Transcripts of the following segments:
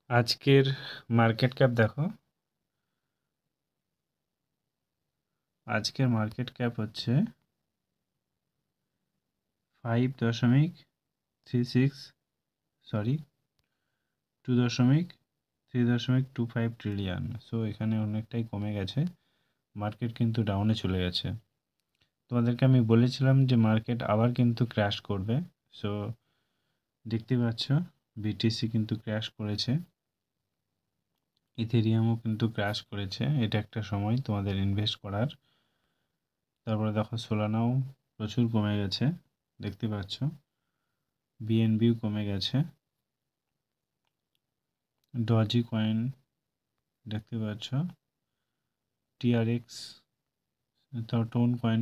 আজকের market cap দেখো। আজকের মার্কেট ক্যাপ হচ্ছে 2.25 ট্রিলিয়ন। সো এখানে অনেকটাই কমে গেছে, মার্কেট কিন্তু ডাউনে চলে গেছে। তোমাদেরকে আমি বলেছিলাম যে মার্কেট আবার কিন্তু ক্র্যাশ করবে। সো দেখতে পাচ্ছ বিটিসি কিন্তু ক্র্যাশ করেছে, ইথেরিয়ামও কিন্তু ক্র্যাশ করেছে। এটা একটা সময় তোমাদের ইনভেস্ট করার। তারপরে দেখো সোলানাও প্রচুর কমে গেছে, দেখতে পাচ্ছ। বিএনবিও কমে গেছে। ডজি কয়েন দেখতে পাচ্ছ। টিআরএক্স টোন কয়েন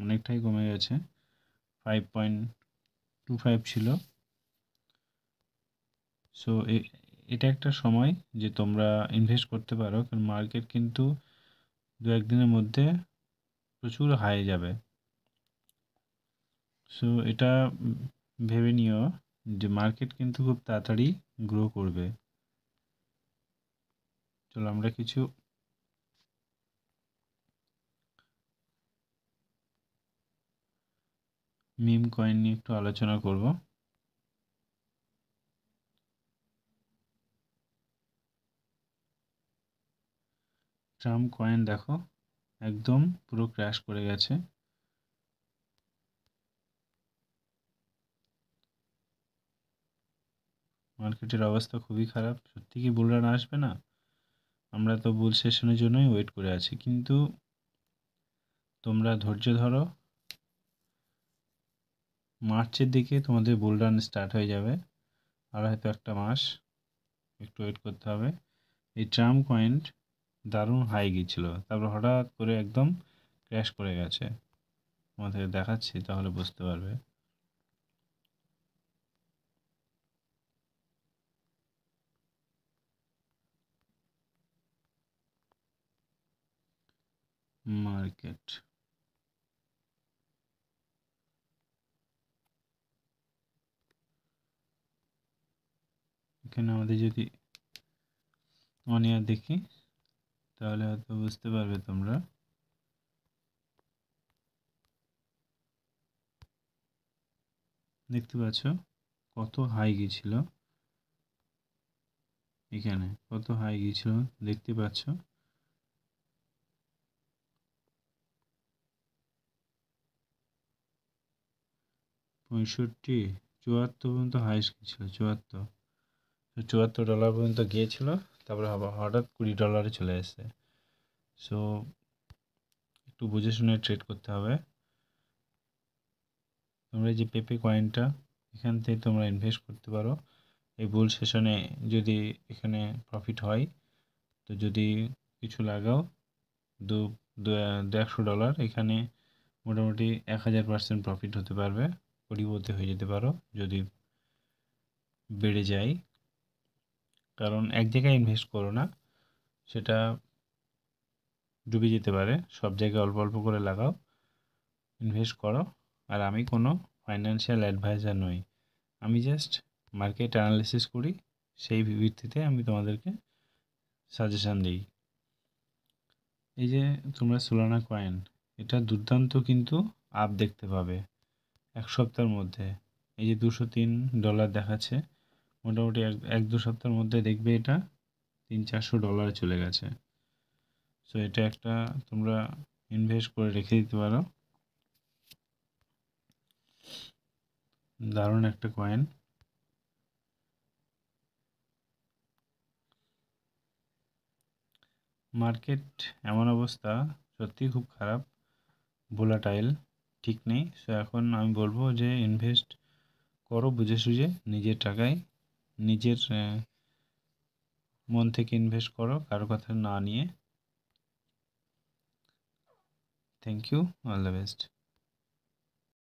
অনেকটাই কমে গেছে, 5.25 ছিল। সো এটা একটা সময় যে তোমরা ইনভেস্ট করতে পারো, কারণ মার্কেট কিন্তু দু একদিনের মধ্যে প্রচুর হাই যাবে। সো এটা ভেবে নিও যে মার্কেট কিন্তু খুব তাড়াতাড়ি গ্রো করবে। চলো আমরা কিছু মিম কয়েন নিয়ে একটু আলোচনা করব। ট্রাম্প কয়েন দেখো একদম পুরো ক্র্যাশ করে গেছে। মার্কেটের অবস্থা খুবই খারাপ। সত্যি কি বুল রান আসবে না? আমরা তো বুল সেশনের জন্যই ওয়েট করে আছি, কিন্তু তোমরা ধৈর্য ধরো, মার্চের দিকে তোমাদের বুল রান স্টার্ট হয়ে যাবে। আর হয়তো একটা মাস একটু ওয়েট করতে হবে। এই ট্রাম্প কয়েন দারুণ হাই গিয়েছিল, তারপর হঠাৎ করে একদম ক্র্যাশ করে গেছে। তোমাদের দেখাচ্ছি তাহলে বুঝতে পারবে। মার্কেট এখানে আমাদের যদি 1 ইয়ার দেখি তাহলে হয়তো বুঝতে পারবে তোমরা। দেখতে পাচ্ছ কত হাই গিয়েছিল, এখানে কত হাই গিয়েছিল দেখতে পাচ্ছ। 65, 74 পর্যন্ত হাইস্ট গিয়েছিল। 74 ডলার পর্যন্ত গিয়েছিল, তারপরে হঠাৎ $20 চলে এসেছে। সো একটু বুঝে শুনে ট্রেড করতে হবে। তোমরা যে পেপে কয়েনটা, এখান থেকে তোমরা ইনভেস্ট করতে পারো। এই বুল সেশনে যদি এখানে প্রফিট হয়, তো যদি কিছু লাগাও দু $100, এখানে মোটামুটি 1000% প্রফিট হতে পারবে। পরিবর্তে হয়ে যেতে পারো যদি বেড়ে যায়। কারণ এক জায়গায় ইনভেস্ট করো না, সেটা ডুবে যেতে পারে। সব জায়গায় অল্প অল্প করে লাগাও, ইনভেস্ট করো। আর আমি কোনো ফাইন্যান্সিয়াল অ্যাডভাইজার নই, আমি জাস্ট মার্কেট অ্যানালিসিস করি, সেই ভিত্তিতে আমি তোমাদেরকে সাজেশান দিই। এই যে তোমরা সোলানা কয়েন, এটা দুর্দান্ত কিন্তু আপ দেখতে পাবে এক সপ্তাহের মধ্যে। এই যে $203 দেখাচ্ছে, মোটামুটি এক দু সপ্তাহের মধ্যে দেখবে এটা $300-400 চলে গেছে। সো এটা একটা তোমরা ইনভেস্ট করে রেখে দিতে পারো। দারুণ একটা কয়েন। মার্কেট এমন অবস্থা, সত্যিই খুব খারাপ, ভোলাটাইল, ঠিক নেই। সো এখন আমি বলবো যে ইনভেস্ট করো বুঝে সুঝে, নিজের টাকায়, নিজের মন থেকে ইনভেস্ট করো, কারো কথা না নিয়ে। Thank you, all the best.